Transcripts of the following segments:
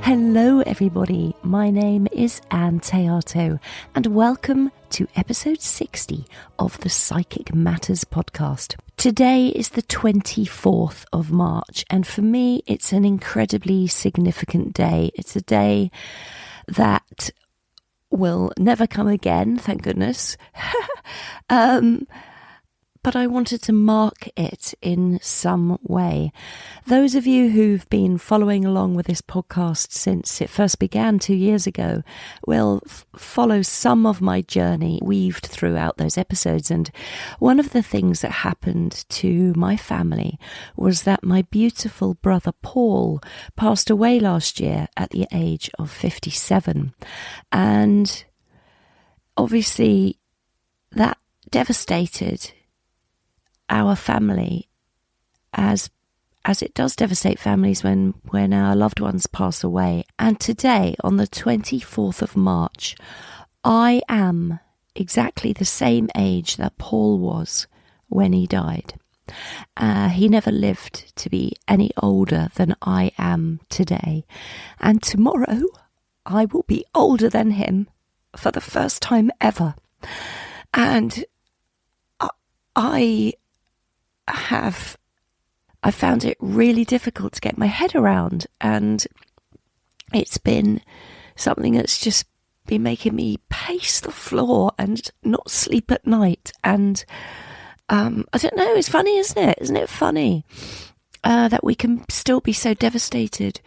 Hello everybody, my name is Ann Théato and welcome to episode 60 of the Psychic Matters podcast. Today is the 24th of March and for me it's an incredibly significant day. It's a day that will never come again, thank goodness. But I wanted to mark it in some way. Those of you who've been following along with this podcast since it first began 2 years ago will follow some of my journey weaved throughout those episodes. And one of the things that happened to my family was that my beautiful brother Paul passed away last year at the age of 57. And obviously that devastated our family as it does devastate families when our loved ones pass away. And today, on the 24th of March, I am exactly the same age that Paul was when he died. He never lived to be any older than I am today. And tomorrow, I will be older than him for the first time ever. And I found it really difficult to get my head around, and it's been something that's just been making me pace the floor and not sleep at night. And I don't know, it's funny, isn't it? Isn't it funny that we can still be so devastated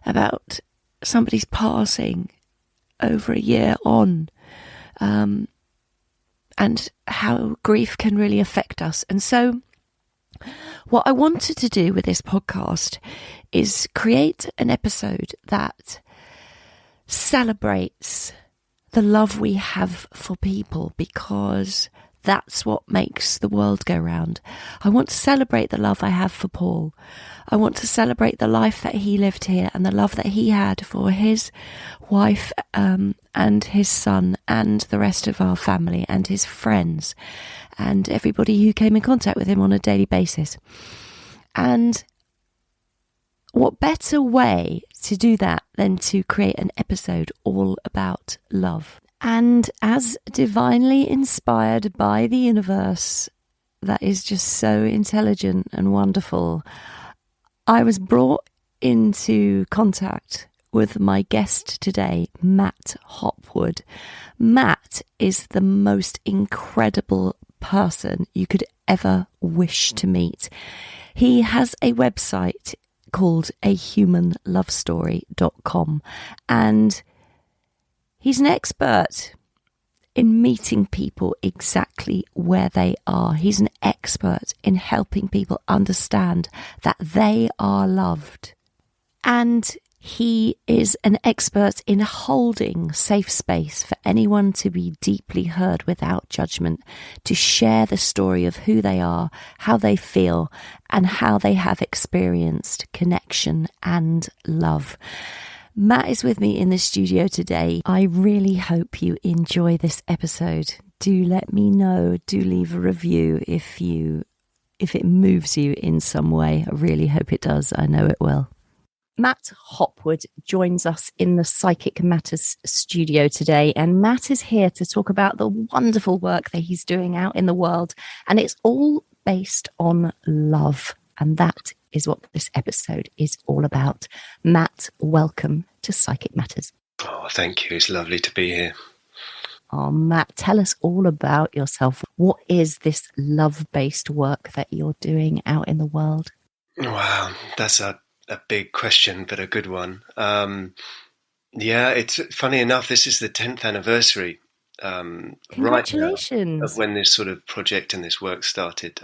about somebody's passing over a year on, and how grief can really affect us. And so what I wanted to do with this podcast is create an episode that celebrates the love we have for people, because that's what makes the world go round. I want to celebrate the love I have for Paul. I want to celebrate the life that he lived here and the love that he had for his wife and his son and the rest of our family and his friends and everybody who came in contact with him on a daily basis. And what better way to do that than to create an episode all about love? And as divinely inspired by the universe that is just so intelligent and wonderful, I was brought into contact with my guest today, Matt Hopwood. Matt is the most incredible person you could ever wish to meet. He has a website called ahumanlovestory.com, and he's an expert in meeting people exactly where they are. He's an expert in helping people understand that they are loved. And he is an expert in holding safe space for anyone to be deeply heard without judgment, to share the story of who they are, how they feel, and how they have experienced connection and love. Matt is with me in the studio today. I really hope you enjoy this episode. Do let me know. Do leave a review if it moves you in some way. I really hope it does. I know it will. Matt Hopwood joins us in the Psychic Matters studio today, and Matt is here to talk about the wonderful work that he's doing out in the world, and it's all based on love, and that is what this episode is all about. Matt, welcome to Psychic Matters. Oh, thank you. It's lovely to be here. Oh, Matt, tell us all about yourself. What is this love-based work that you're doing out in the world? Wow, that's a big question, but a good one. Yeah, it's funny enough, this is the 10th anniversary. Congratulations. Right now, of when this sort of project and this work started.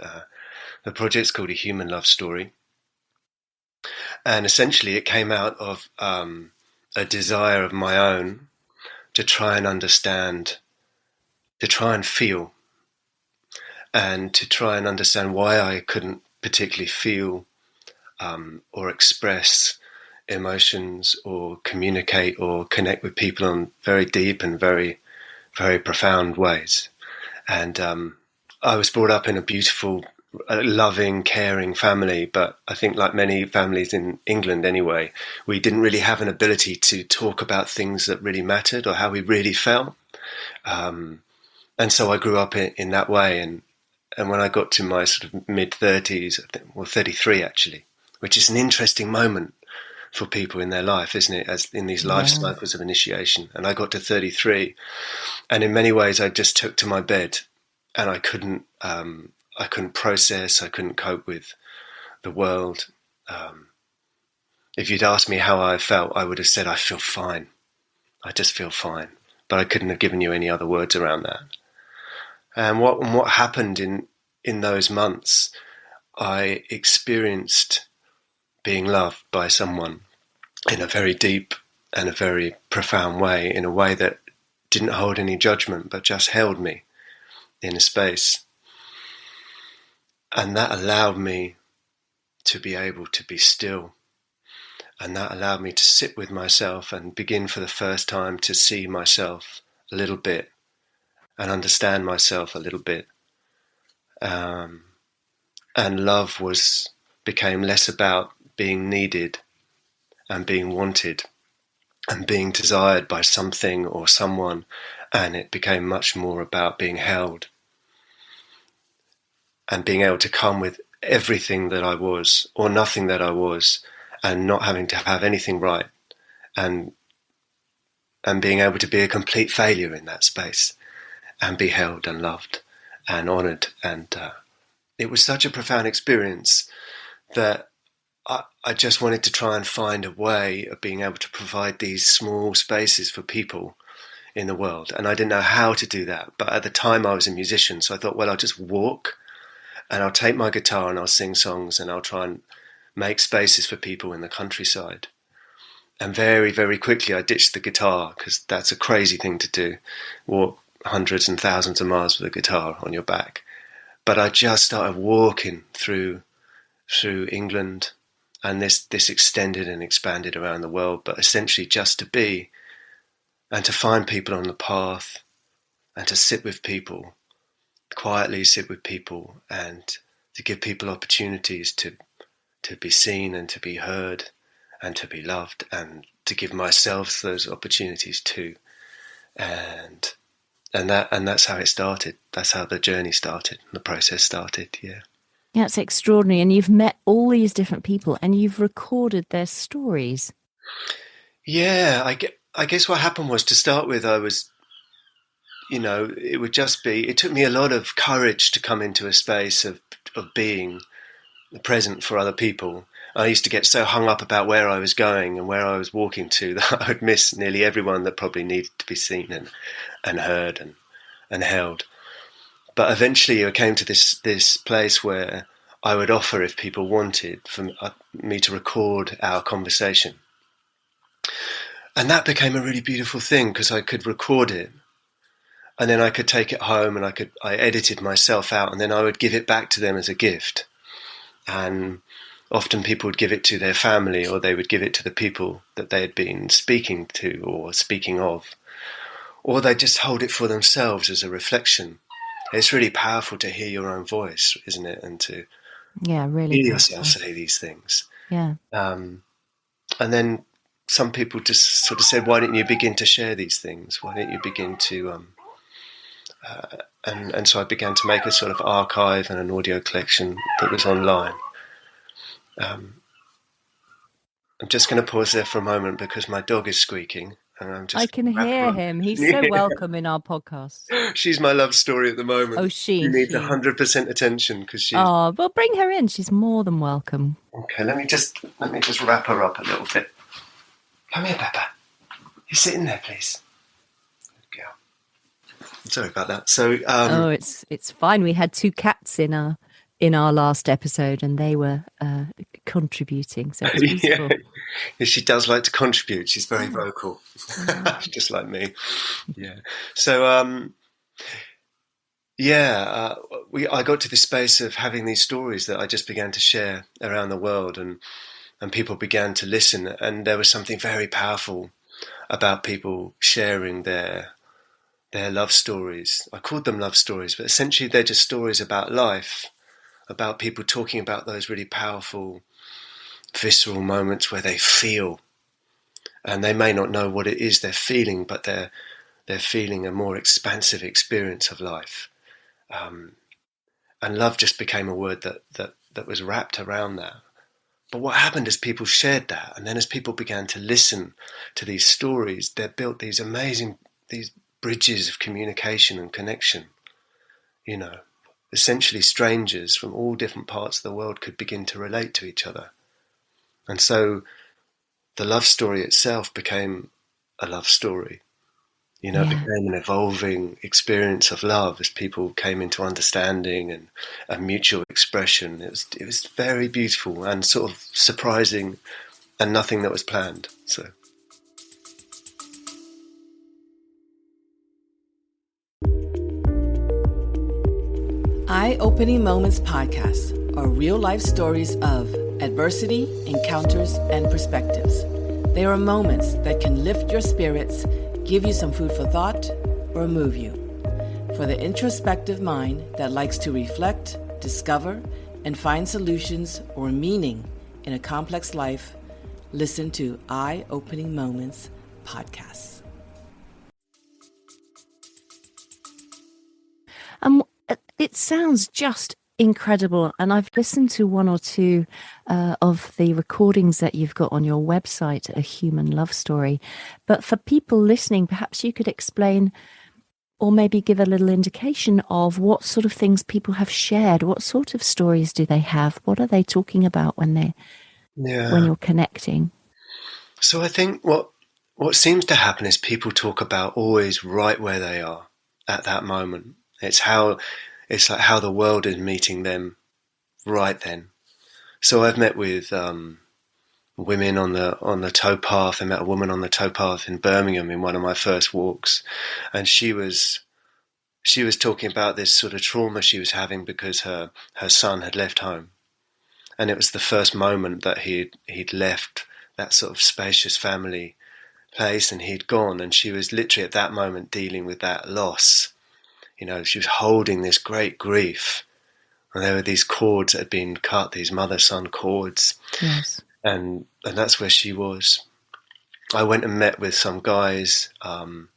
The project's called A Human Love Story. And essentially it came out of a desire of my own to try and understand, to try and feel, and to try and understand why I couldn't particularly feel or express emotions or communicate or connect with people on very deep and very, very profound ways. And I was brought up in a beautiful a loving, caring family, but I think like many families in England anyway, we didn't really have an ability to talk about things that really mattered or how we really felt. And so I grew up in that way. And when I got to my sort of mid-30s, well, 33 actually, which is an interesting moment for people in their life, isn't it? As in these life cycles of initiation. And I got to 33, and in many ways I just took to my bed, and I couldn't process, I couldn't cope with the world. If you'd asked me how I felt, I would have said, I feel fine. I just feel fine. But I couldn't have given you any other words around that. And what happened in those months, I experienced being loved by someone in a very deep and a very profound way, in a way that didn't hold any judgment, but just held me in a space. And that allowed me to be able to be still. And that allowed me to sit with myself and begin for the first time to see myself a little bit and understand myself a little bit. And love became less about being needed and being wanted and being desired by something or someone, and it became much more about being held and being able to come with everything that I was or nothing that I was, and not having to have anything right, and being able to be a complete failure in that space and be held and loved and honoured. And it was such a profound experience that I just wanted to try and find a way of being able to provide these small spaces for people in the world. And I didn't know how to do that. But at the time I was a musician, so I thought, well, I'll just walk and I'll take my guitar and I'll sing songs and I'll try and make spaces for people in the countryside. And very, very quickly I ditched the guitar, because that's a crazy thing to do, walk hundreds and thousands of miles with a guitar on your back. But I just started walking through England, and this extended and expanded around the world, but essentially just to be and to find people on the path and to sit with people, quietly sit with people, and to give people opportunities to be seen and to be heard and to be loved, and to give myself those opportunities too. And that's how it started. That's how the journey started, the process started, yeah. Yeah, it's extraordinary. And you've met all these different people and you've recorded their stories. Yeah, I guess what happened was, to start with, I was, it took me a lot of courage to come into a space of being present for other people. I used to get so hung up about where I was going and where I was walking to that I would miss nearly everyone that probably needed to be seen and heard and held. But eventually I came to this place where I would offer, if people wanted, for me to record our conversation. And that became a really beautiful thing, because I could record it and then I could take it home and I edited myself out, and then I would give it back to them as a gift. And often people would give it to their family, or they would give it to the people that they had been speaking to or speaking of, or they'd just hold it for themselves as a reflection. It's really powerful to hear your own voice, isn't it? And to really hear yourself say these things. Yeah. And then some people just sort of said, why don't you begin to share these things? Why don't you begin to... And so I began to make a sort of archive and an audio collection that was online. I'm just going to pause there for a moment because my dog is squeaking. And I can hear him. He's so welcome in our podcast. She's my love story at the moment. Oh, she needs 100% attention because she's... Oh, well, bring her in. She's more than welcome. Okay, let me just wrap her up a little bit. Come here, Peppa. You sit in there, please. Good girl. Sorry about that. So, it's fine. We had 2 cats in our last episode, and they were contributing. So it's peaceful. Yeah, she does like to contribute. She's very vocal, just like me. Yeah. So, I got to this space of having these stories that I just began to share around the world, and people began to listen. And there was something very powerful about people sharing their love stories. I called them love stories, but essentially they're just stories about life, about people talking about those really powerful, visceral moments where they feel, and they may not know what it is they're feeling, but they're feeling a more expansive experience of life. And love just became a word that was wrapped around that. But what happened is people shared that, and then as people began to listen to these stories, they built these amazing, these bridges of communication and connection. You know, essentially strangers from all different parts of the world could begin to relate to each other. And so the love story itself became a love story. You know, it became an evolving experience of love as people came into understanding and a mutual expression. It was very beautiful and sort of surprising, and nothing that was planned. So. Eye-Opening Moments podcasts are real-life stories of adversity, encounters, and perspectives. They are moments that can lift your spirits, give you some food for thought, or move you. For the introspective mind that likes to reflect, discover, and find solutions or meaning in a complex life, listen to Eye-Opening Moments podcasts. It sounds just incredible, and I've listened to one or two of the recordings that you've got on your website, A Human Love Story. But for people listening, perhaps you could explain or maybe give a little indication of what sort of things people have shared. What sort of stories do they have? What are they talking about when you're connecting? So I think what seems to happen is people talk about always right where they are at that moment. It's like how the world is meeting them right then. So I've met with women on the towpath. I met a woman on the towpath in Birmingham in one of my first walks, and she was talking about this sort of trauma she was having because her son had left home, and it was the first moment that he'd left that sort of spacious family place and he'd gone, and she was literally at that moment dealing with that loss. You know, she was holding this great grief, and there were these cords that had been cut, these mother-son cords. Yes. And that's where she was. I went and met with some guys. I've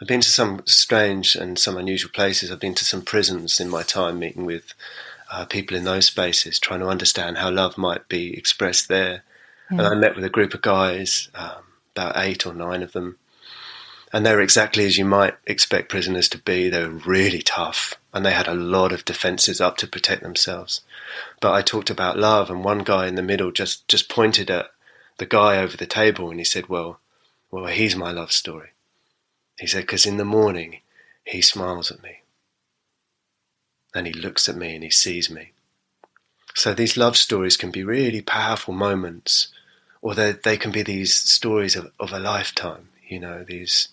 been to some strange and some unusual places. I've been to some prisons in my time, meeting with people in those spaces, trying to understand how love might be expressed there. Yeah. And I met with a group of guys, about 8 or 9 of them. And they were exactly as you might expect prisoners to be. They were really tough, and they had a lot of defences up to protect themselves. But I talked about love, and one guy in the middle just pointed at the guy over the table, and he said, well, he's my love story. He said, because in the morning, he smiles at me, and he looks at me, and he sees me. So these love stories can be really powerful moments, or they can be these stories of a lifetime, you know, these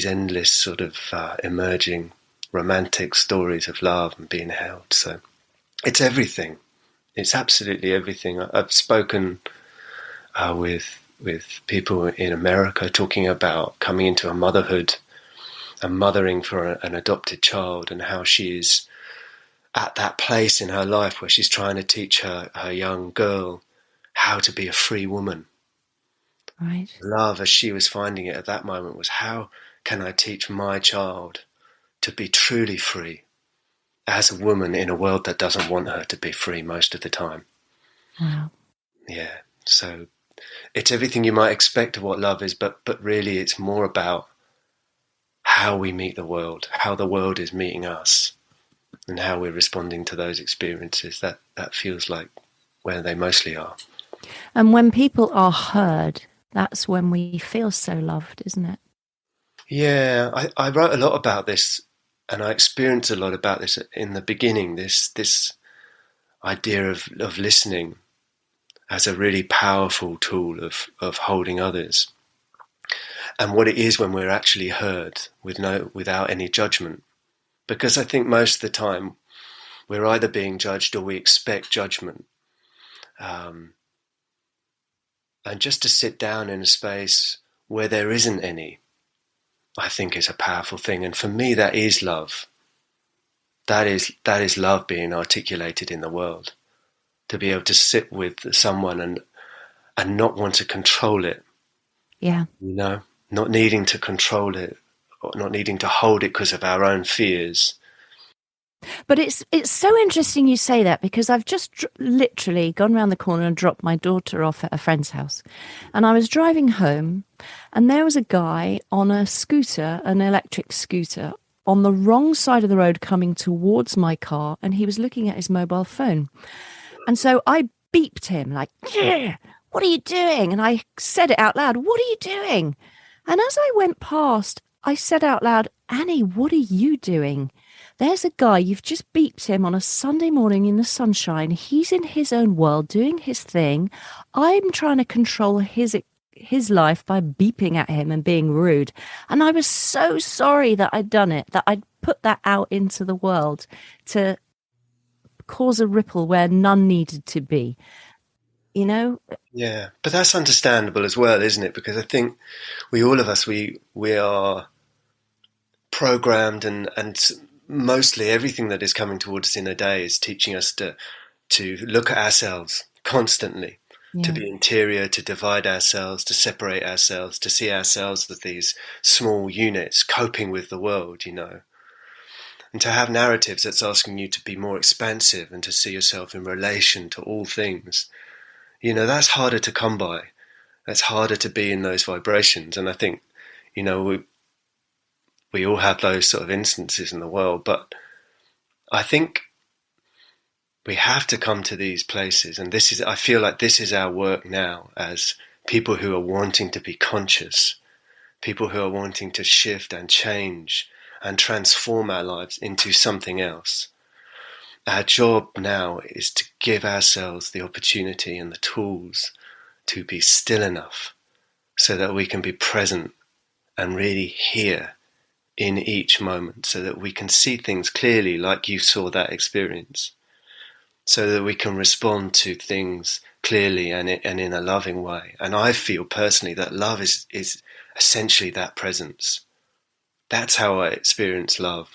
endless sort of emerging romantic stories of love and being held. So it's everything. It's absolutely everything. I've spoken with people in America talking about coming into a motherhood and mothering for an adopted child, and how she's at that place in her life where she's trying to teach her young girl how to be a free woman. Right. Love, as she was finding it at that moment, was how can I teach my child to be truly free as a woman in a world that doesn't want her to be free most of the time. Wow. Yeah. So it's everything you might expect of what love is, but really it's more about how we meet the world, how the world is meeting us, and how we're responding to those experiences. That feels like where they mostly are. And when people are heard, that's when we feel so loved, isn't it? Yeah, I wrote a lot about this, and I experienced a lot about this in the beginning, this idea of listening as a really powerful tool of holding others, and what it is when we're actually heard without any judgment. Because I think most of the time we're either being judged or we expect judgment. And just to sit down in a space where there isn't any, I think is a powerful thing. And for me, that is love. that is love being articulated in the world. To be able to sit with someone and not want to control it. Yeah. Not needing to control it, or not needing to hold it because of our own fears. But it's so interesting you say that, because I've just literally gone round the corner and dropped my daughter off at a friend's house. And I was driving home, and there was a guy on a scooter, an electric scooter, on the wrong side of the road coming towards my car, and he was looking at his mobile phone. And so I beeped him like, "Yeah, what are you doing?" And I said it out loud, "What are you doing?" And as I went past, I said out loud, "Annie, what are you doing? There's a guy, you've just beeped him on a Sunday morning in the sunshine. He's in his own world doing his thing. I'm trying to control his life by beeping at him and being rude." And I was so sorry that I'd done it, that I'd put that out into the world to cause a ripple where none needed to be. Yeah, but that's understandable as well, isn't it? Because I think all of us, we are programmed, and mostly everything that is coming towards us in a day is teaching us to look at ourselves constantly, to be interior, to divide ourselves, to separate ourselves, to see ourselves as these small units coping with the world, and to have narratives that's asking you to be more expansive and to see yourself in relation to all things. That's harder to come by. That's harder to be in those vibrations. And I think, we all have those sort of instances in the world, but I think we have to come to these places. And I feel like this is our work now as people who are wanting to be conscious, people who are wanting to shift and change and transform our lives into something else. Our job now is to give ourselves the opportunity and the tools to be still enough so that we can be present and really hear in each moment, so that we can see things clearly like you saw that experience, so that we can respond to things clearly and in a loving way. And I feel personally that love is essentially that presence. That's how I experience love,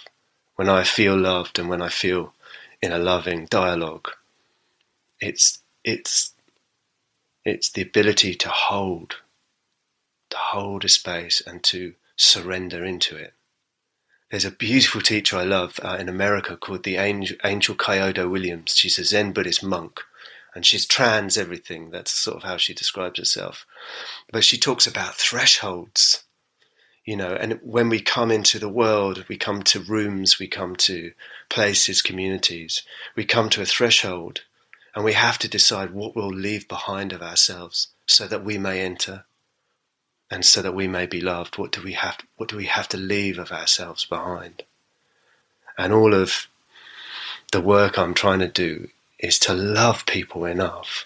when I feel loved and when I feel in a loving dialogue. It's the ability to hold a space and to surrender into it. There's a beautiful teacher I love in America called the Angel Kyodo Williams. She's a Zen Buddhist monk, and she's trans everything. That's sort of how she describes herself. But she talks about thresholds, and when we come into the world, we come to rooms, we come to places, communities, we come to a threshold, and we have to decide what we'll leave behind of ourselves so that we may enter. And so that we may be loved. What do we have to leave of ourselves behind? And all of the work I'm trying to do is to love people enough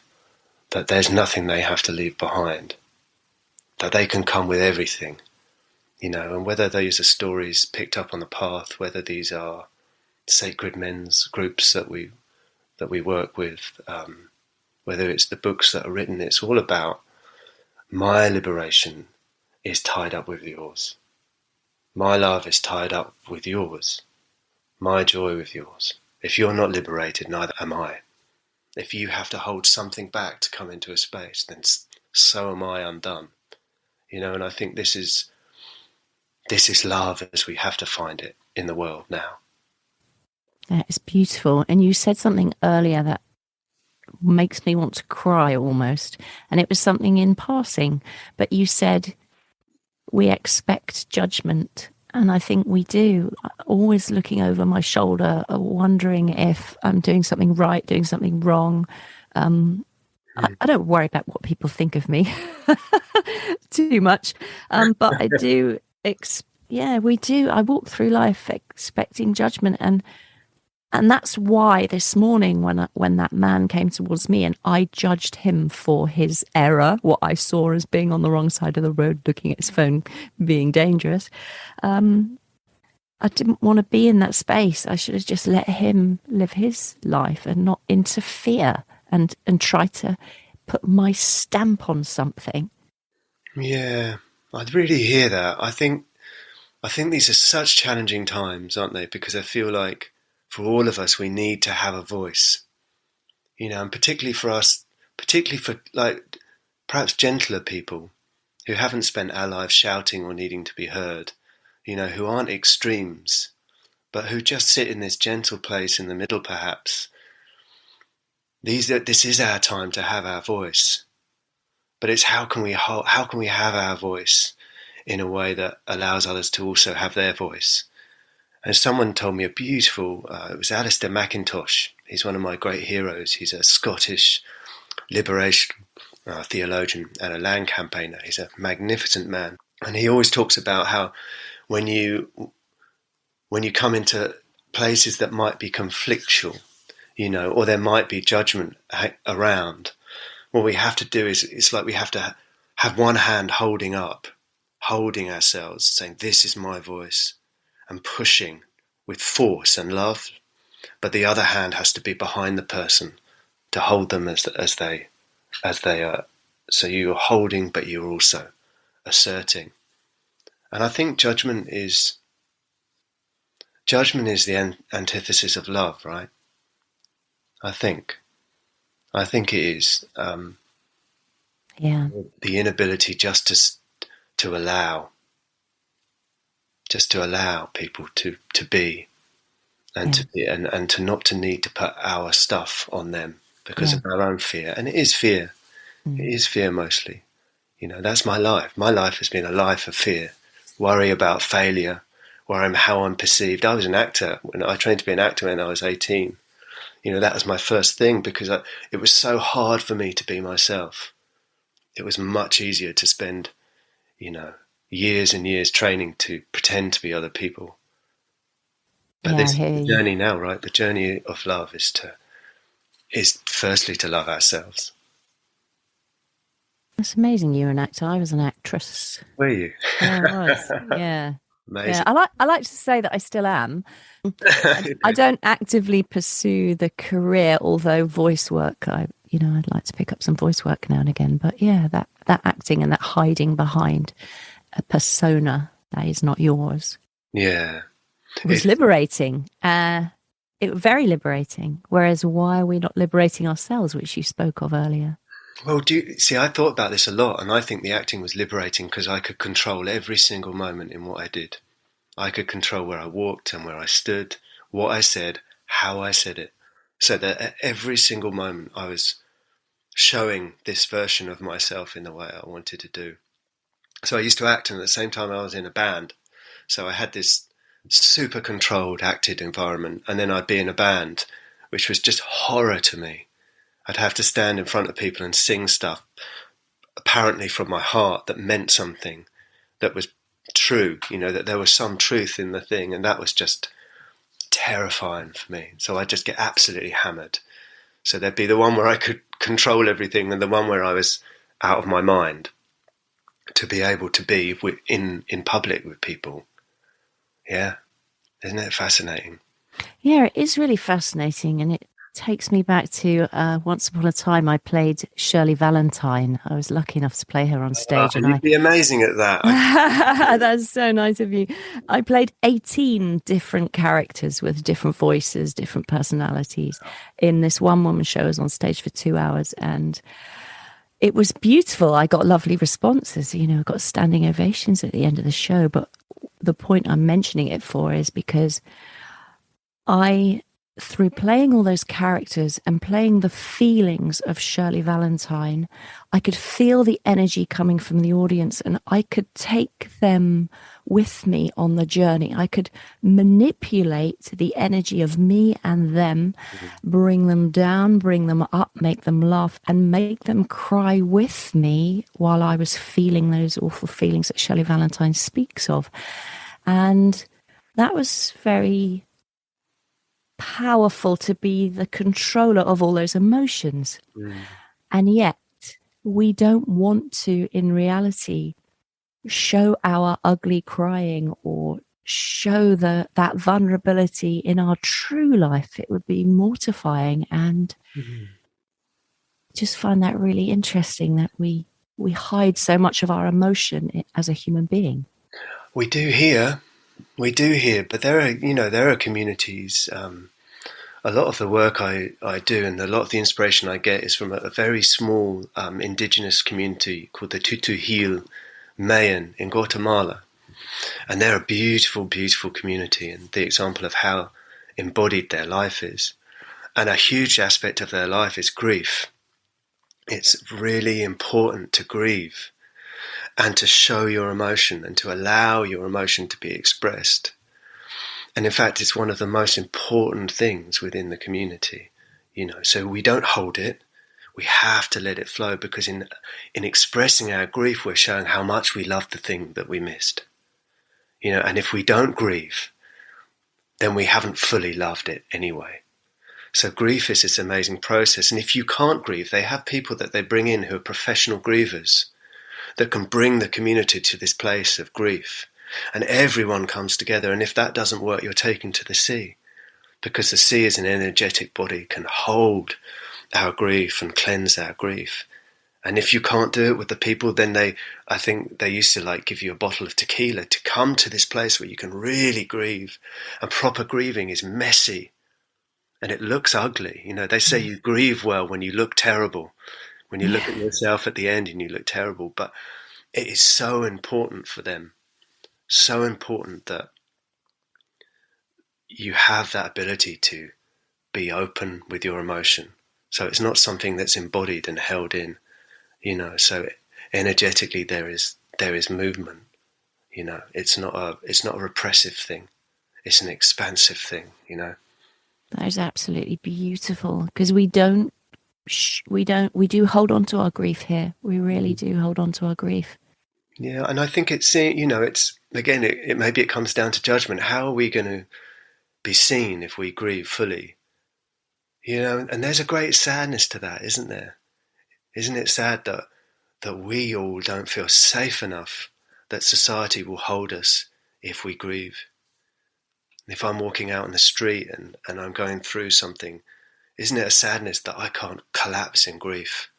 that there's nothing they have to leave behind, that they can come with everything, and whether these are stories picked up on the path, whether these are sacred men's groups that we work with, whether it's the books that are written, it's all about my liberation is tied up with yours. My love is tied up with yours. My joy with yours. If you're not liberated, neither am I. If you have to hold something back to come into a space, then so am I undone. And I think this is love as we have to find it in the world now. That is beautiful. And you said something earlier that makes me want to cry almost. And it was something in passing, but you said we expect judgment. And I think we do, always looking over my shoulder, wondering if I'm doing something right, doing something wrong. I don't worry about what people think of me too much. But I do, we do. I walk through life expecting judgment. And that's why this morning when that man came towards me and I judged him for his error, what I saw as being on the wrong side of the road, looking at his phone, being dangerous, I didn't want to be in that space. I should have just let him live his life and not interfere and try to put my stamp on something. Yeah, I'd really hear that. I think these are such challenging times, aren't they? Because I feel like for all of us, we need to have a voice, and particularly for us, particularly for like perhaps gentler people who haven't spent our lives shouting or needing to be heard, who aren't extremes, but who just sit in this gentle place in the middle, perhaps. This is our time to have our voice, but it's how can we have our voice in a way that allows others to also have their voice. And someone told me a beautiful, it was Alistair McIntosh. He's one of my great heroes. He's a Scottish liberation theologian and a land campaigner. He's a magnificent man. And he always talks about how when you come into places that might be conflictual, or there might be judgment around, what we have to do is, it's like we have to have one hand holding ourselves, saying, this is my voice, and pushing with force and love, but the other hand has to be behind the person to hold them as they are. So you're holding, but you're also asserting. And I think judgment is the antithesis of love, right? I think it is. Yeah. The inability just to allow people to be, and to be, and to not to need to put our stuff on them because of our own fear. And it is fear. It is fear mostly. That's my life. My life has been a life of fear, worry about failure, worry how I'm perceived. I was an actor. When I trained to be an actor when I was 18. That was my first thing, because it was so hard for me to be myself. It was much easier to spend, years and years training to pretend to be other people. But this is the journey now, right? The journey of love is firstly to love ourselves. That's amazing. You're an actor. I was an actress. Were you? Yeah, I was. Yeah. Amazing. Yeah, I like to say that I still am. I don't actively pursue the career, although voice work, I'd like to pick up some voice work now and again. But yeah, that acting and that hiding behind a persona that is not yours. Yeah. It was liberating. Very liberating. Whereas why are we not liberating ourselves, which you spoke of earlier? Well, I thought about this a lot, and I think the acting was liberating because I could control every single moment in what I did. I could control where I walked and where I stood, what I said, how I said it. So that at every single moment I was showing this version of myself in the way I wanted to do. So I used to act, and at the same time I was in a band. So I had this super controlled, acted environment, and then I'd be in a band, which was just horror to me. I'd have to stand in front of people and sing stuff, apparently from my heart, that meant something, that was true, that there was some truth in the thing, and that was just terrifying for me. So I'd just get absolutely hammered. So there'd be the one where I could control everything, and the one where I was out of my mind, to be able to be in public with people. Yeah. Isn't it fascinating? Yeah, it is really fascinating, and it takes me back to once upon a time I played Shirley Valentine. I was lucky enough to play her on stage. And you'd be amazing at that. That's so nice of you. I played 18 different characters with different voices, different personalities in this one-woman show. I was on stage for 2 hours, and it was beautiful. I got lovely responses, I got standing ovations at the end of the show. But the point I'm mentioning it for is because through playing all those characters and playing the feelings of Shirley Valentine, I could feel the energy coming from the audience, and I could take them with me on the journey. I could manipulate the energy of me and them, bring them down, bring them up, make them laugh, and make them cry with me while I was feeling those awful feelings that Shirley Valentine speaks of. And that was very powerful, to be the controller of all those emotions. And yet we don't want to, in reality, show our ugly crying or show that vulnerability in our true life. It would be mortifying, and just find that really interesting that we hide so much of our emotion as a human being. We do here, but there are communities a lot of the work I do and a lot of the inspiration I get is from a very small indigenous community called the Tutuhil Mayan in Guatemala. And they're a beautiful, beautiful community, and the example of how embodied their life is. And a huge aspect of their life is grief. It's really important to grieve and to show your emotion and to allow your emotion to be expressed. And in fact, it's one of the most important things within the community, so we don't hold it. We have to let it flow, because in expressing our grief, we're showing how much we love the thing that we missed. And if we don't grieve, then we haven't fully loved it anyway. So grief is this amazing process. And if you can't grieve, they have people that they bring in who are professional grievers that can bring the community to this place of grief. And everyone comes together. And if that doesn't work, you're taken to the sea, because the sea is an energetic body, can hold our grief and cleanse our grief. And if you can't do it with the people, then I think they used to give you a bottle of tequila to come to this place where you can really grieve. And proper grieving is messy and it looks ugly. They say you grieve well when you look terrible, when you look at yourself at the end and you look terrible. But it is so important for them, so important that you have that ability to be open with your emotion. So it's not something that's embodied and held in. So energetically there is movement. It's not a repressive thing. It's an expansive thing. That is absolutely beautiful, because we do hold on to our grief here. We really do hold on to our grief. Yeah, and I think it's again, maybe it comes down to judgment. How are we going to be seen if we grieve fully? And there's a great sadness to that, isn't there? Isn't it sad that we all don't feel safe enough, that society will hold us if we grieve? If I'm walking out in the street and I'm going through something, isn't it a sadness that I can't collapse in grief?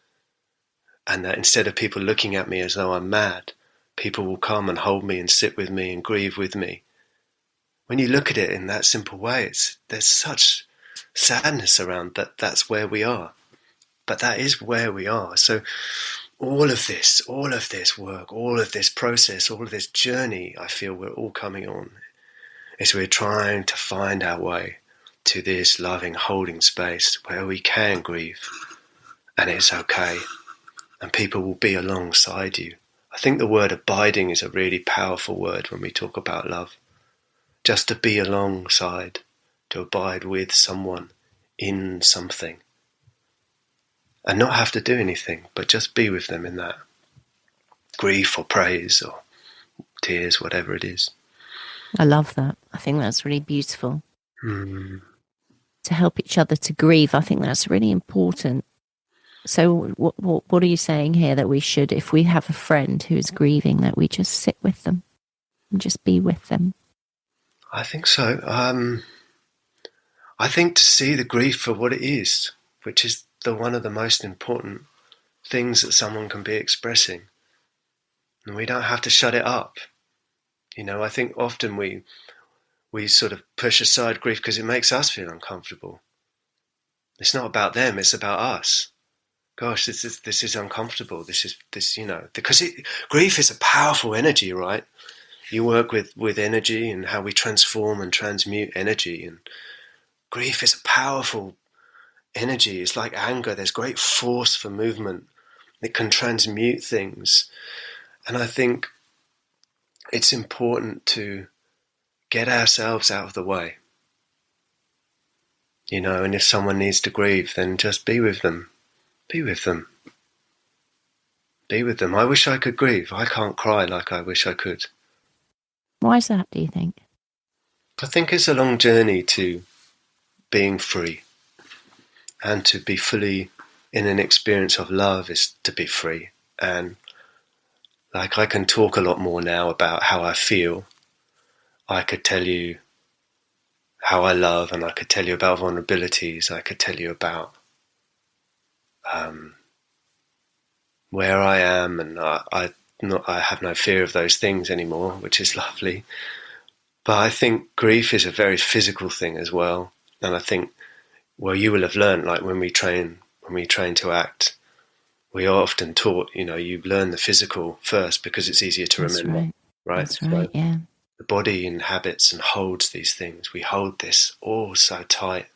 And that instead of people looking at me as though I'm mad, people will come and hold me and sit with me and grieve with me. When you look at it in that simple way, there's such sadness around that. That's where we are. But that is where we are. So all of this work, all of this process, all of this journey, I feel we're all coming on, is we're trying to find our way to this loving, holding space where we can grieve, and it's okay, and people will be alongside you. I think the word abiding is a really powerful word when we talk about love. Just to be alongside, to abide with someone in something. And not have to do anything, but just be with them in that grief or praise or tears, whatever it is. I love that. I think that's really beautiful. Mm. To help each other to grieve, I think that's really important. So what are you saying here, that we should, if we have a friend who is grieving, that we just sit with them and just be with them? I think so. I think to see the grief for what it is, which is one of the most important things that someone can be expressing. And we don't have to shut it up. I think often we sort of push aside grief because it makes us feel uncomfortable. It's not about them, it's about us. Gosh, this is uncomfortable. Because grief is a powerful energy, right? You work with energy and how we transform and transmute energy, and grief is a powerful energy. It's like anger. There's great force for movement. It can transmute things. And I think it's important to get ourselves out of the way. And if someone needs to grieve, then just be with them. Be with them. Be with them. I wish I could grieve. I can't cry like I wish I could. Why is that, do you think? I think it's a long journey to being free. And to be fully in an experience of love is to be free. And I can talk a lot more now about how I feel. I could tell you how I love, and I could tell you about vulnerabilities. I could tell you about where I am, and I have no fear of those things anymore, which is lovely. But I think grief is a very physical thing as well, and I think well, you will have learned, like when we train to act, we are often taught, you learn the physical first because it's easier to That's remember, right. right? That's right, yeah. The body inhabits and holds these things. We hold this all so tight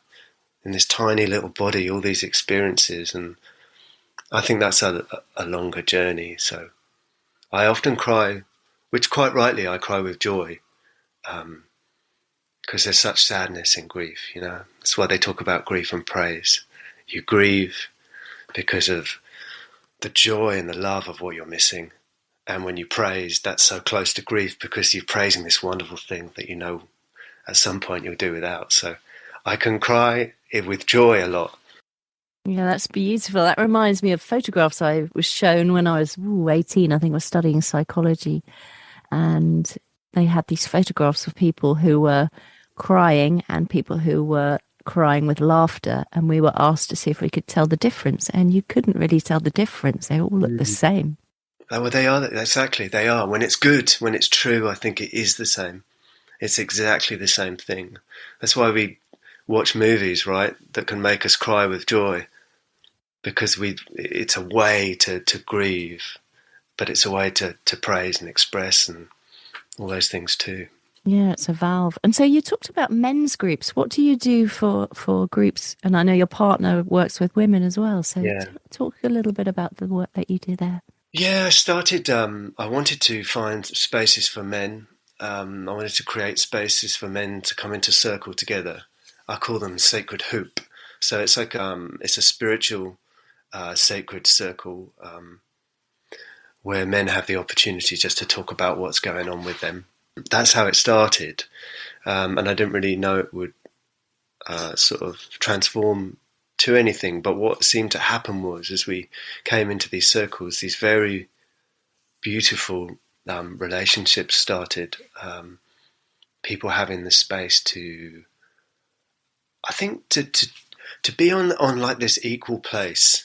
in this tiny little body, all these experiences. And I think that's a longer journey. So I often cry, which quite rightly I cry with joy, because there's such sadness in grief, That's why they talk about grief and praise. You grieve because of the joy and the love of what you're missing. And when you praise, that's so close to grief because you're praising this wonderful thing that at some point you'll do without. So I can cry with joy a lot. Yeah, that's beautiful. That reminds me of photographs I was shown when I was 18. I think I was studying psychology. And they had these photographs of people who were crying and people who were crying with laughter. And we were asked to see if we could tell the difference. And you couldn't really tell the difference. They all look the same. Oh, well, they are. Exactly, they are. When it's good, when it's true, I think it is the same. It's exactly the same thing. That's why we watch movies, right, that can make us cry with joy. Because it's a way to grieve, but it's a way to praise and express and all those things too. Yeah, it's a valve. And so you talked about men's groups. What do you do for groups? And I know your partner works with women as well. So talk a little bit about the work that you do there. Yeah, I started, I wanted to find spaces for men. I wanted to create spaces for men to come into circle together. I call them sacred hoop. So it's like, it's a spiritual sacred circle where men have the opportunity just to talk about what's going on with them. That's how it started, and I didn't really know it would sort of transform to anything. But what seemed to happen was, as we came into these circles, these very beautiful relationships started. People having the space to, I think, to be on like this equal place.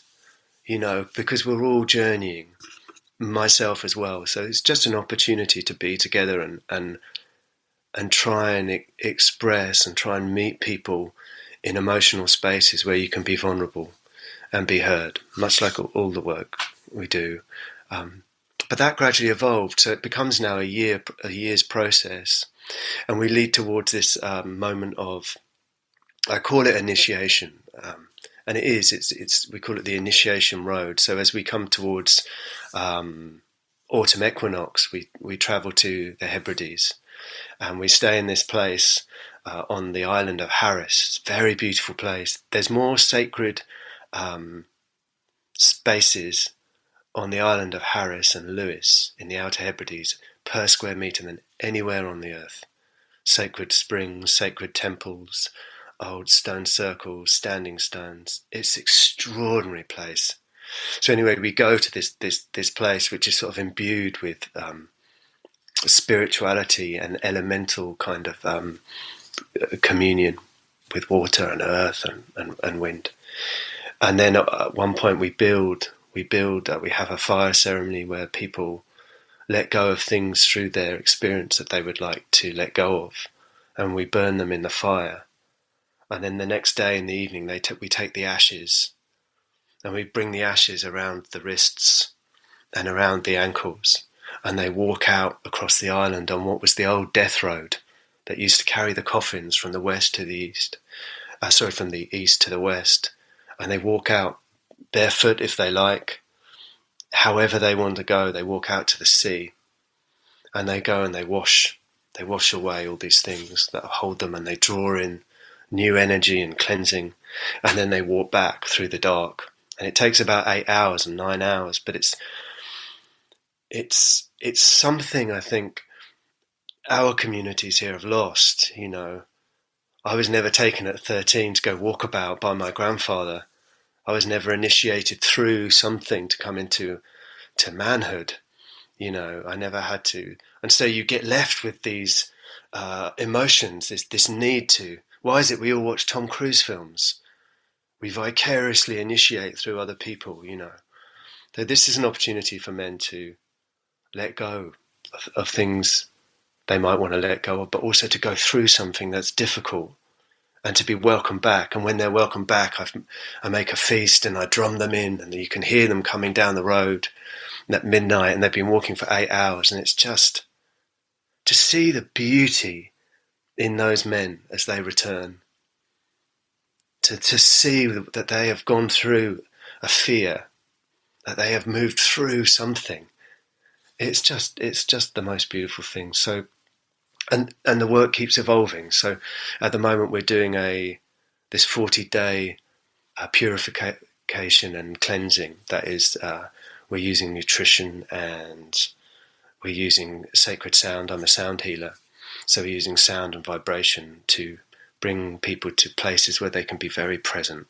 Because we're all journeying, myself as well. So it's just an opportunity to be together and try and express and try and meet people in emotional spaces where you can be vulnerable and be heard, much like all the work we do. But that gradually evolved, so it becomes now a year's process, and we lead towards this moment of, I call it initiation. And it is, we call it the initiation road. So as we come towards autumn equinox, we travel to the Hebrides, and we stay in this place on the island of Harris. It's a very beautiful place. There's more sacred spaces on the island of Harris and Lewis in the Outer Hebrides per square metre than anywhere on the earth. Sacred springs, sacred temples, old stone circles, standing stones. It's an extraordinary place. So anyway, we go to this place which is sort of imbued with spirituality and elemental kind of communion with water and earth and wind. And then at one point we have a fire ceremony where people let go of things through their experience that they would like to let go of, and we burn them in the fire. And then the next day in the evening, we take the ashes, and we bring the ashes around the wrists and around the ankles, and they walk out across the island on what was the old death road that used to carry the coffins from the west to the east. From the east to the west, and they walk out barefoot if they like, however they want to go. They walk out to the sea, and they go and they wash away all these things that hold them, and they draw in new energy and cleansing, and then they walk back through the dark. And it takes about 8 hours and 9 hours, but it's something I think our communities here have lost. I was never taken at 13 to go walkabout by my grandfather. I was never initiated through something to come into manhood. I never had to. And so you get left with these emotions, this need to. Why is it we all watch Tom Cruise films? We vicariously initiate through other people, So this is an opportunity for men to let go of things they might want to let go of, but also to go through something that's difficult and to be welcomed back. And when they're welcomed back, I make a feast and I drum them in, and you can hear them coming down the road at midnight, and they've been walking for 8 hours, and it's just to see the beauty in those men as they return, to see that they have gone through a fear, that they have moved through something. It's just the most beautiful thing. So, and the work keeps evolving. So, at the moment we're doing this 40-day purification and cleansing. That is, we're using nutrition and we're using sacred sound. I'm a sound healer, so we're using sound and vibration to bring people to places where they can be very present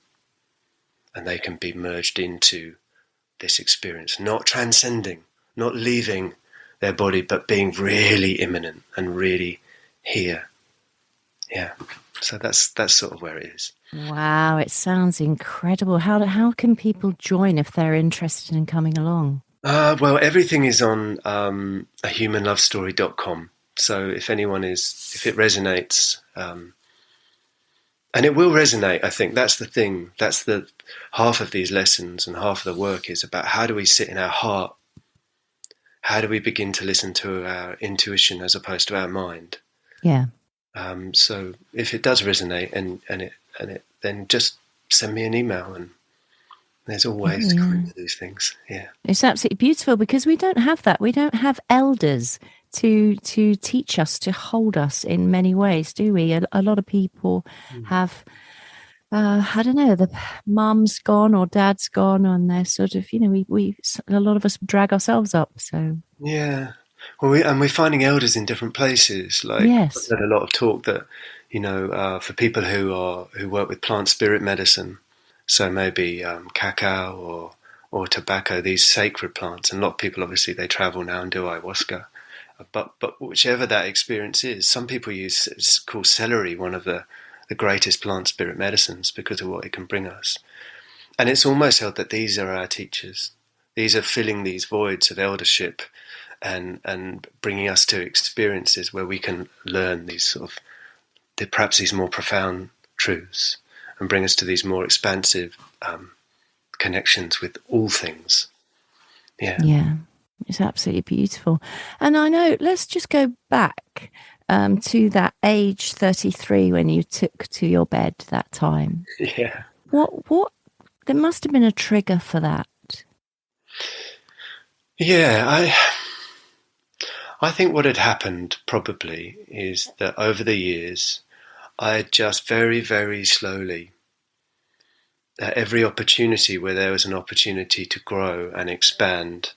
and they can be merged into this experience, not transcending, not leaving their body, but being really immanent and really here. Yeah. So that's sort of where it is. Wow, it sounds incredible. How can people join if they're interested in coming along? Well, everything is on ahumanlovestory.com. So if it resonates, and it will resonate, I think that's the thing. That's the half of these lessons, and half of the work is about how do we sit in our heart? How do we begin to listen to our intuition as opposed to our mind? Yeah. So if it does resonate, and it, then just send me an email, and there's always to come into these things. Yeah, it's absolutely beautiful because we don't have that. We don't have elders to teach us, to hold us in many ways, do we? A lot of people have, I don't know, the mum's gone or dad's gone, and they're sort of, we a lot of us drag ourselves up. So yeah. Well, we're finding elders in different places. Like, yes. I've heard a lot of talk that, for people who work with plant spirit medicine, so maybe cacao or tobacco, these sacred plants. And a lot of people, obviously, they travel now and do ayahuasca. But whichever that experience is, some people call celery one of the greatest plant spirit medicines because of what it can bring us. And it's almost held that these are our teachers. These are filling these voids of eldership and bringing us to experiences where we can learn these sort of, perhaps these more profound truths, and bring us to these more expansive connections with all things. Yeah. Yeah, it's absolutely beautiful. And I know, let's just go back to that age 33 when you took to your bed that time. Yeah. What, there must have been a trigger for that. Yeah, I think what had happened probably is that over the years, I had just very, very slowly, at every opportunity where there was an opportunity to grow and expand,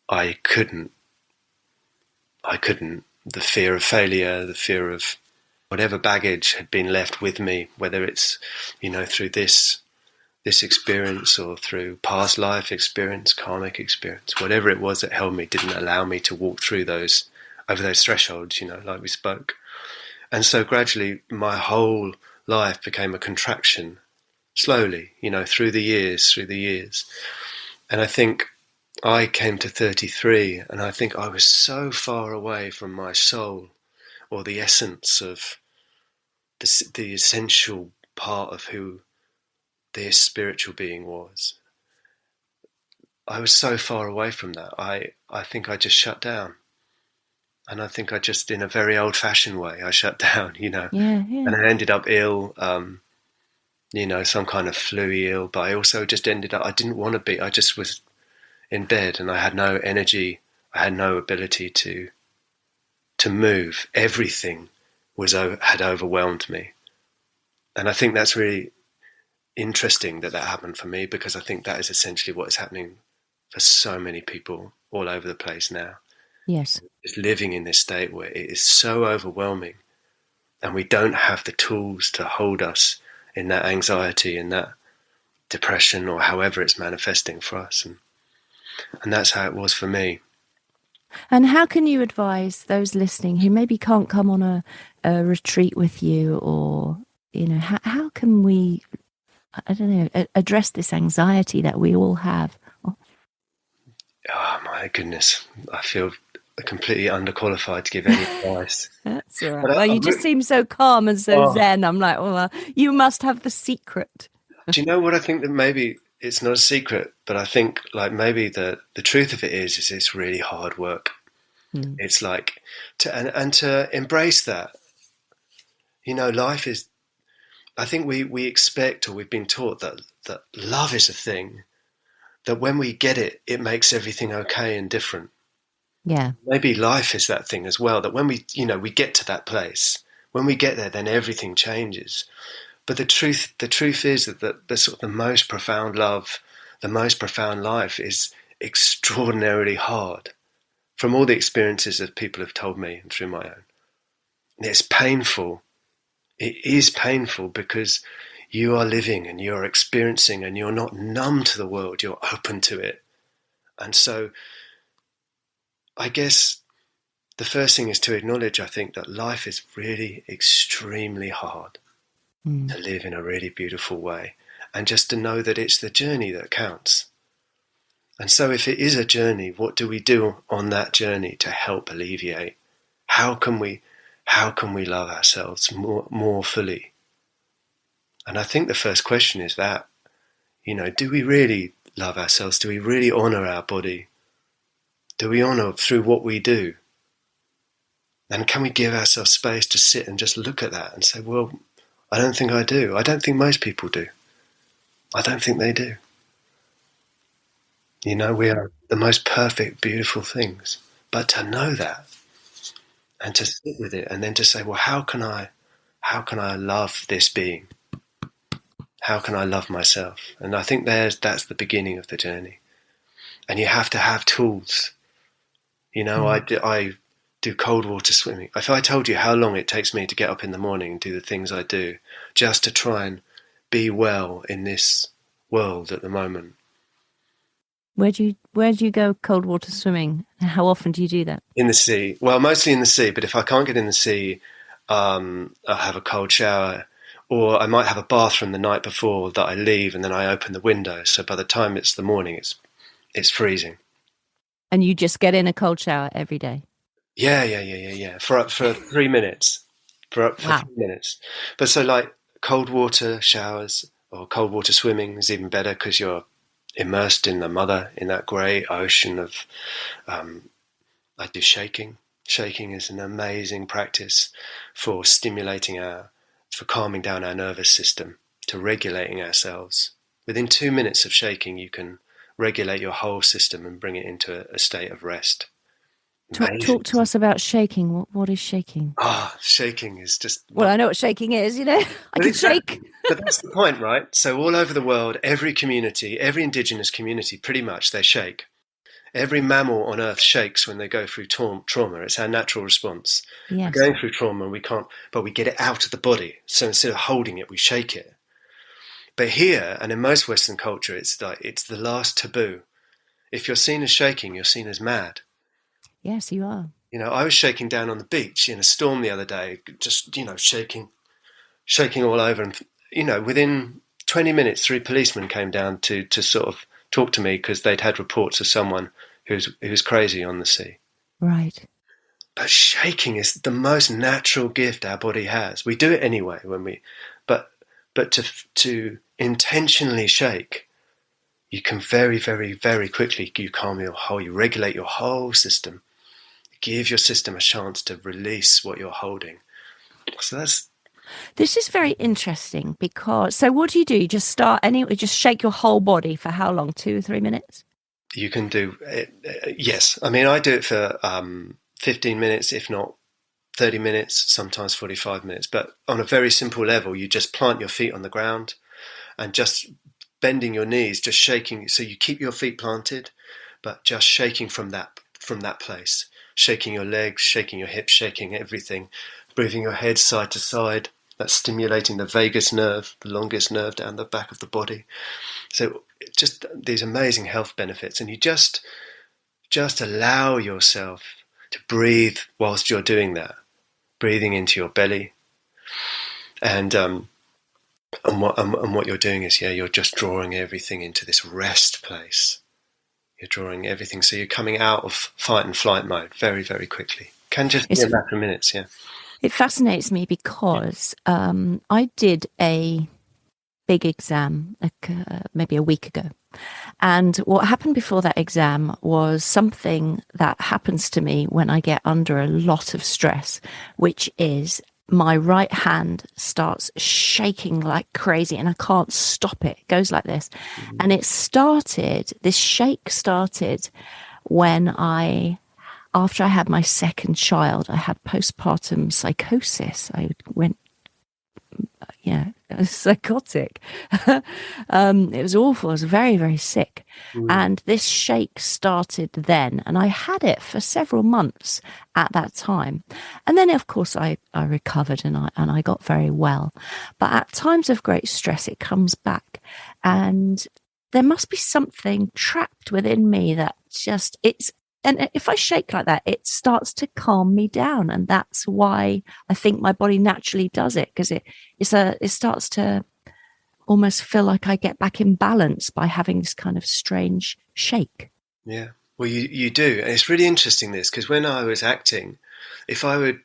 I couldn't. The fear of failure, the fear of whatever baggage had been left with me, whether it's, through this experience or through past life experience, karmic experience, whatever it was that held me, didn't allow me to walk through over those thresholds, like we spoke. And so gradually my whole life became a contraction, slowly, through the years. And I think I came to 33 and I think I was so far away from my soul, or the essence of the essential part of who this spiritual being was. I was so far away from that. I think I just shut down. And I think I just, in a very old-fashioned way, I shut down, Yeah. And I ended up ill, some kind of flu-y ill, but I also just ended up, I didn't want to be, I just was in bed and I had no energy, I had no ability to move. Everything had overwhelmed me. And I think that's really interesting that happened for me, because I think that is essentially what is happening for so many people all over the place now. Yes. Is living in this state where it is so overwhelming and we don't have the tools to hold us in that anxiety and that depression, or however it's manifesting for us. And that's how it was for me. And how can you advise those listening who maybe can't come on a retreat with you, or, how can we, I don't know, address this anxiety that we all have? Oh my goodness. I feel completely underqualified to give any advice. That's all right. But Well, you just seem so calm and so zen. I'm like, well, you must have the secret. do you know what I think? That maybe it's not a secret, but I think like maybe the truth of it is it's really hard work. It's like to embrace that. You know, life is. I think we expect, or we've been taught that love is a thing. That when we get it, it makes everything okay and different. Yeah. Maybe life is that thing as well. That when we get to that place, when we get there, then everything changes. But the truth is that the sort of the most profound love, the most profound life is extraordinarily hard. From all the experiences that people have told me and through my own, it's painful. It is painful because you are living and you're experiencing and you're not numb to the world, you're open to it. And so I guess the first thing is to acknowledge, I think, that life is really extremely hard to live in a really beautiful way, and just to know that it's the journey that counts. And so if it is a journey, what do we do on that journey to help alleviate? How can we love ourselves more fully? And I think the first question is that, do we really love ourselves? Do we really honor our body? Do we honor through what we do? And can we give ourselves space to sit and just look at that and say, well, I don't think I do. I don't think most people do. I don't think they do. We are the most perfect, beautiful things. But to know that and to sit with it and then to say, well, how can I love this being? How can I love myself? And I think that's the beginning of the journey. And you have to have tools. I do cold water swimming. If I told you how long it takes me to get up in the morning and do the things I do just to try and be well in this world at the moment. Where do you go cold water swimming? How often do you do that? In the sea. Well, mostly in the sea, but if I can't get in the sea, I'll have a cold shower, or I might have a bathroom the night before that I leave, and then I open the window. So by the time it's the morning, it's freezing. And you just get in a cold shower every day? Yeah. For 3 minutes. For 3 minutes. But so like cold water showers or cold water swimming is even better because you're immersed in the mother, in that great ocean of, I do shaking. Shaking is an amazing practice for for calming down our nervous system, to regulating ourselves. Within 2 minutes of shaking, you can regulate your whole system and bring it into a state of rest. Talk to us about shaking. What is shaking? Shaking is just... Well, I know what shaking is, I can shake. But that's the point, right? So all over the world, every community, every indigenous community, pretty much, they shake. Every mammal on Earth shakes when they go through trauma. It's our natural response. Yes. We're going through trauma, we can't, but we get it out of the body. So instead of holding it, we shake it. But here, and in most Western culture, it's the last taboo. If you're seen as shaking, you're seen as mad. Yes, you are. I was shaking down on the beach in a storm the other day, just, shaking all over. And, within 20 minutes, 3 policemen came down to sort of talk to me because they'd had reports of someone who was crazy on the sea. Right. But shaking is the most natural gift our body has. We do it anyway but to intentionally shake, you can very, very, very quickly, you calm you regulate your whole system. Give your system a chance to release what you're holding. So this is very interesting because, so what do? You just just shake your whole body for how long? 2 or 3 minutes? You can do it, yes. I mean, I do it for 15 minutes, if not 30 minutes, sometimes 45 minutes. But on a very simple level, you just plant your feet on the ground and just bending your knees, just shaking. So you keep your feet planted, but just shaking from that place. Shaking your legs, shaking your hips, shaking everything, moving your head side to side. That's stimulating the vagus nerve, the longest nerve down the back of the body. So just these amazing health benefits. And you just allow yourself to breathe whilst you're doing that, breathing into your belly. And what you're doing is, you're just drawing everything into this rest place. You're drawing everything. So you're coming out of fight and flight mode very, very quickly. Can just be a matter of minutes, yeah. It fascinates me because I did a big exam maybe a week ago. And what happened before that exam was something that happens to me when I get under a lot of stress, which is my right hand starts shaking like crazy and I can't stop it. It goes like this. Mm-hmm. And this shake started when after I had my second child, I had postpartum psychosis. I went, psychotic. It was awful. I was very, very sick. And this shake started then. And I had it for several months at that time. And then, of course, I recovered and I got very well. But at times of great stress, it comes back. And there must be something trapped within me that and if I shake like that, it starts to calm me down. And that's why I think my body naturally does it, because it starts to almost feel like I get back in balance by having this kind of strange shake. Yeah, well, you do. And it's really interesting this, because when I was acting, if I would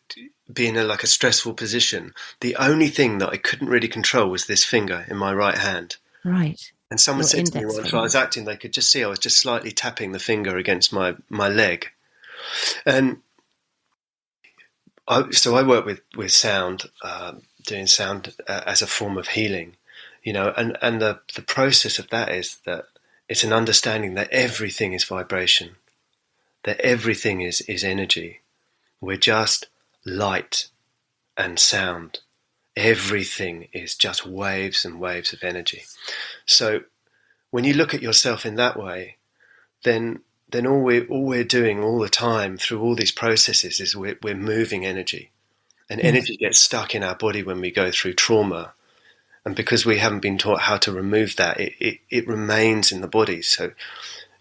be in a stressful position, the only thing that I couldn't really control was this finger in my right hand. Right. And someone said to me once while I was acting, they could just see I was just slightly tapping the finger against my leg. And so I work with sound, doing sound as a form of healing, and the process of that is that it's an understanding that everything is vibration, that everything is energy. We're just light and sound. Everything is just waves and waves of energy. So when you look at yourself in that way, then all we're doing all the time through all these processes is we're moving energy. And energy gets stuck in our body when we go through trauma. And because we haven't been taught how to remove that, it remains in the body. So,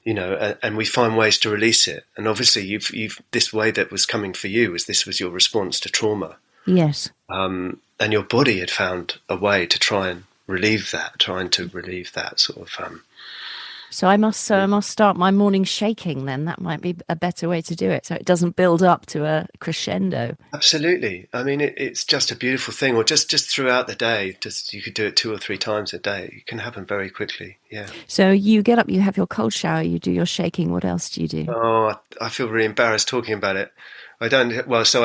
and we find ways to release it. And obviously you've this way that was coming for you this was your response to trauma. Yes. And your body had found a way to try and relieve that sort of. So I must start my morning shaking then. That might be a better way to do it, so it doesn't build up to a crescendo. Absolutely. I mean, it's just a beautiful thing. Or just throughout the day, you could do it 2 or 3 times a day. It can happen very quickly. Yeah. So you get up, you have your cold shower, you do your shaking. What else do you do? Oh, I feel really embarrassed talking about it. I don't. Well, so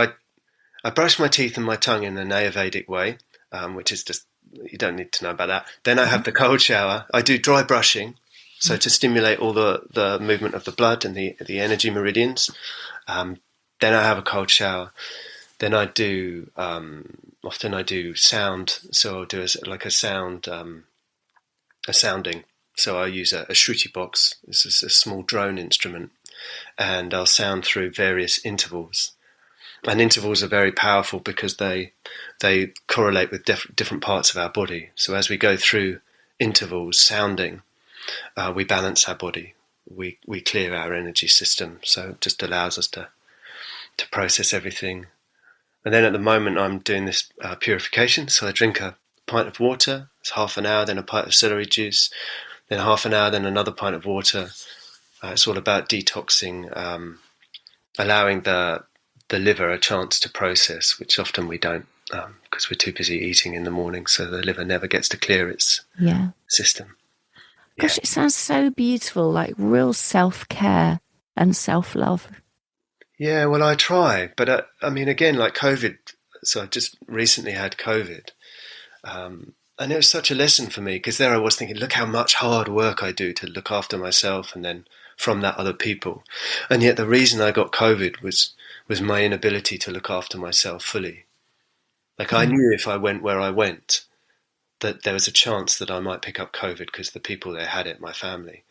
I brush my teeth and my tongue in an Ayurvedic way, which is just, you don't need to know about that. Then I have the cold shower. I do dry brushing, so to stimulate all the movement of the blood and the energy meridians. Then I have a cold shower. Then I do, often I do sound, so I'll do a sounding. So I use a Shruti box. This is a small drone instrument, and I'll sound through various intervals. And intervals are very powerful because they correlate with different parts of our body. So as we go through intervals, sounding, we balance our body. We clear our energy system. So it just allows us to process everything. And then at the moment I'm doing this purification. So I drink a pint of water. It's half an hour, then a pint of celery juice, then half an hour, then another pint of water. It's all about detoxing, allowing the liver a chance to process, which often we don't, because we're too busy eating in the morning, so the liver never gets to clear its system. Gosh, it sounds so beautiful, like real self-care and self-love. Yeah, well, I try, but I mean, again, like COVID, so I just recently had COVID, and it was such a lesson for me, because there I was thinking, look how much hard work I do to look after myself, and then from that other people. And yet the reason I got COVID was my inability to look after myself fully. Like I knew if I went where I went, that there was a chance that I might pick up COVID because the people there had it, my family.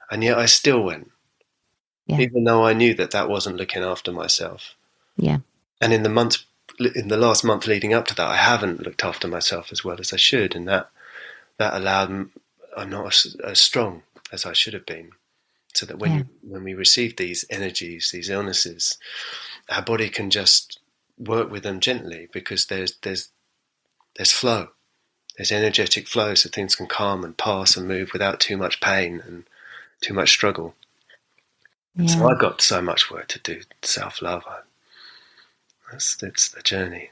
And yet I still went, even though I knew that wasn't looking after myself. Yeah. And in the last month leading up to that, I haven't looked after myself as well as I should. And that allowed, I'm not as strong as I should have been. So that when we receive these energies, these illnesses, our body can just work with them gently, because there's flow. There's energetic flow, so things can calm and pass and move without too much pain and too much struggle. So Yeah. I've got so much work to do, self-love. It's the journey.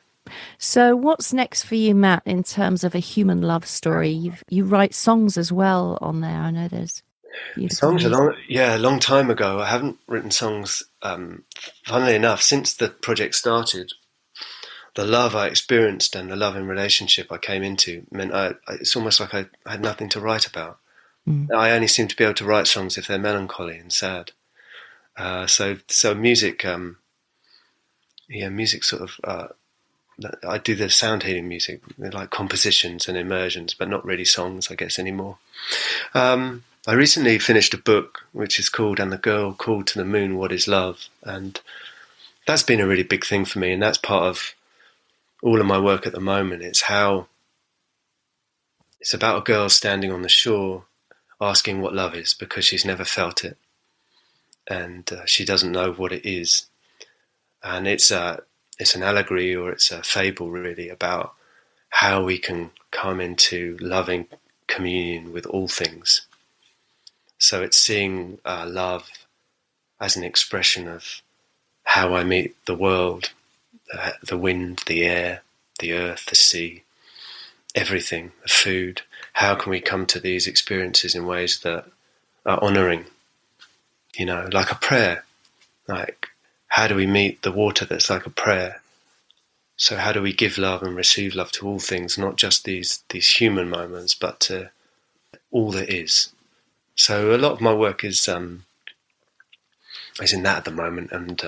So what's next for you, Matt, in terms of a human love story? You write songs as well on there. I know there's beautiful Songs music. a long time ago. I haven't written songs, funnily enough, since the project started. The love I experienced and the loving relationship I came into meant it's almost like I had nothing to write about. I only seem to be able to write songs if they're melancholy and sad. So music, music sort of. I do the sound healing music, like compositions and immersions, but not really songs, I guess, anymore. I recently finished a book which is called "And the Girl Called to the Moon, What is Love?" And that's been a really big thing for me, and that's part of all of my work at the moment. It's about a girl standing on the shore asking what love is because she's never felt it, and she doesn't know what it is. And it's an allegory, or it's a fable really, about how we can come into loving communion with all things. So it's seeing love as an expression of how I meet the world, the wind, the air, the earth, the sea, everything, the food. How can we come to these experiences in ways that are honouring, like a prayer? Like, how do we meet the water that's like a prayer? So how do we give love and receive love to all things, not just these human moments, but to all that is? So a lot of my work is in that at the moment, and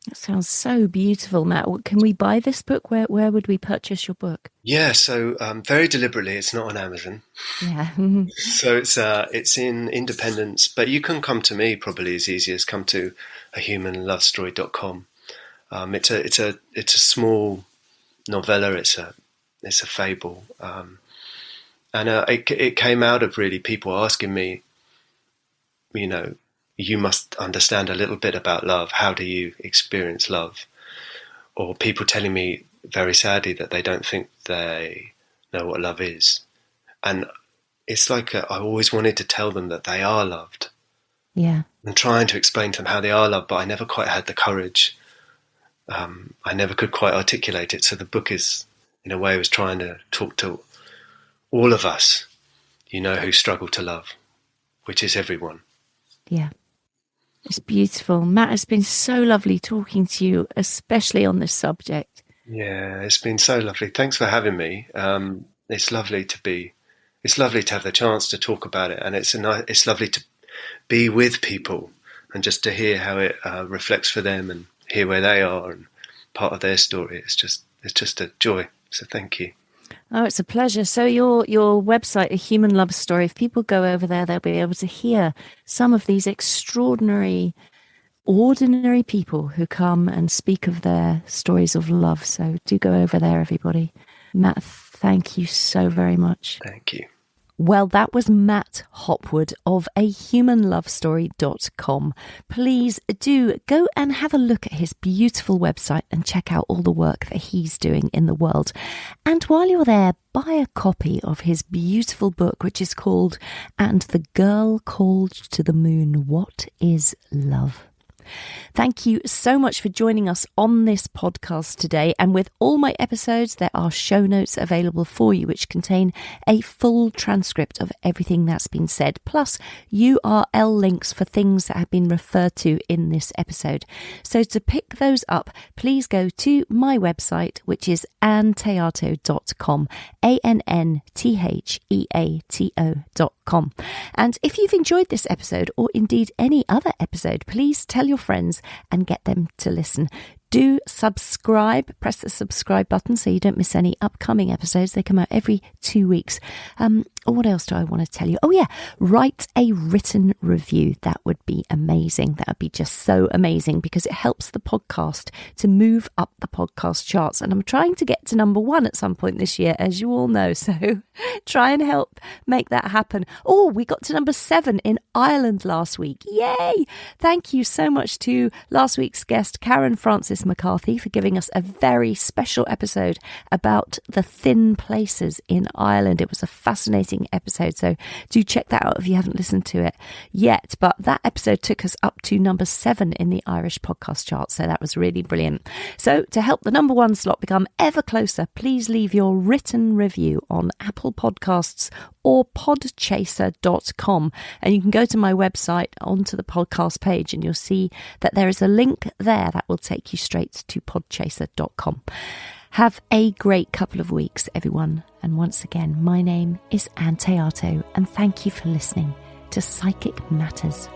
That sounds so beautiful, Matt. Can we buy this book? Where would we purchase your book? yeah. So very deliberately, it's not on Amazon. Yeah. So it's in independence, but you can come to me probably as easy as come to ahumanlovestory.com. It's a small novella. It's a fable, and it came out of really people asking me, you must understand a little bit about love. How do you experience love? Or people telling me very sadly that they don't think they know what love is, and it's like I always wanted to tell them that they are loved. Yeah. And trying to explain to them how they are loved, but I never quite had the courage. I never could quite articulate it. So the book is, in a way, was trying to talk to all of us, who struggle to love, which is everyone. Yeah. It's beautiful. Matt, it's been so lovely talking to you, especially on this subject. Yeah, it's been so lovely. Thanks for having me. It's lovely to have the chance to talk about it, and it's lovely to be with people and just to hear how it reflects for them and hear where they are and part of their story. It's just a joy. So thank you. Oh, it's a pleasure. So your website, A Human Love Story, if people go over there, they'll be able to hear some of these extraordinary, ordinary people who come and speak of their stories of love. So do go over there, everybody. Matt, thank you so very much. Thank you. Well, that was Matt Hopwood of ahumanlovestory.com. Please do go and have a look at his beautiful website and check out all the work that he's doing in the world. And while you're there, buy a copy of his beautiful book, which is called And the Girl Called to the Moon, What is Love? Thank you so much for joining us on this podcast today. And with all my episodes, there are show notes available for you, which contain a full transcript of everything that's been said, plus URL links for things that have been referred to in this episode. So to pick those up, please go to my website, which is anntheato.com, ANNTHEATO.com. And if you've enjoyed this episode, or indeed any other episode, please tell your friends and get them to listen. Do subscribe, press the subscribe button so you don't miss any upcoming episodes. They come out every 2 weeks. Or what else do I want to tell you? Oh yeah, write a written review. That would be amazing. That would be just so amazing because it helps the podcast to move up the podcast charts. And I'm trying to get to number 1 at some point this year, as you all know. So try and help make that happen. Oh, we got to number 7 in Ireland last week. Yay! Thank you so much to last week's guest, Karen Francis McCarthy, for giving us a very special episode about the thin places in Ireland. It was a fascinating exciting episode. So do check that out if you haven't listened to it yet. But that episode took us up to number 7 in the Irish podcast chart. So that was really brilliant. So to help the number 1 slot become ever closer, please leave your written review on Apple Podcasts or podchaser.com. And you can go to my website onto the podcast page and you'll see that there is a link there that will take you straight to podchaser.com. Have a great couple of weeks, everyone. And once again, my name is Ann Théato, and thank you for listening to Psychic Matters